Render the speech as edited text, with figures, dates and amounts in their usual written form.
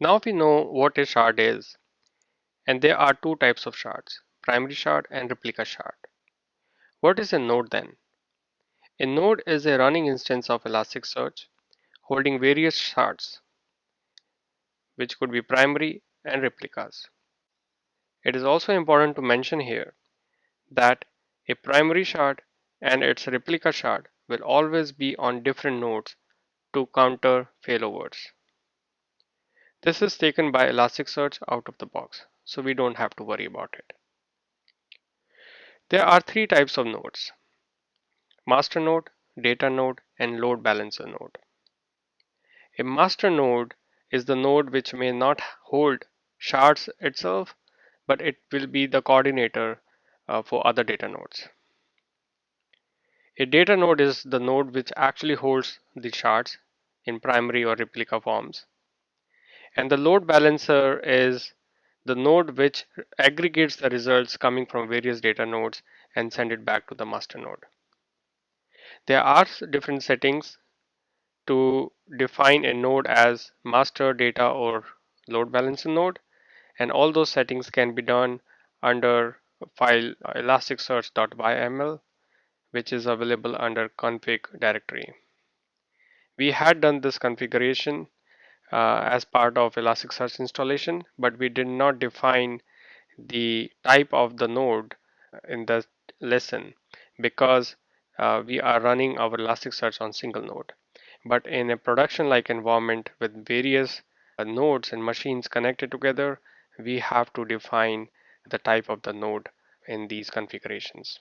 Now we know what a shard is, and there are two types of shards, primary shard and replica shard. What is a node then? A node is a running instance of Elasticsearch holding various shards, which could be primary and replicas. It is also important to mention here that a primary shard and its replica shard will always be on different nodes to counter failovers. This is taken by Elasticsearch out of the box, so we don't have to worry about it. There are three types of nodes: master node, data node, and load balancer node. A master node is the node which may not hold shards itself, but it will be the coordinator for other data nodes. A data node is the node which actually holds the shards in primary or replica forms. And the load balancer is the node which aggregates the results coming from various data nodes and send it back to the master node. There are different settings to define a node as master, data, or load balancer node, and all those settings can be done under file elasticsearch.yml, which is available under config directory. We had done this configuration as part of Elasticsearch installation, but we did not define the type of the node in the lesson because we are running our Elasticsearch on single node. But in a production like environment with various nodes and machines connected together, we have to define the type of the node in these configurations.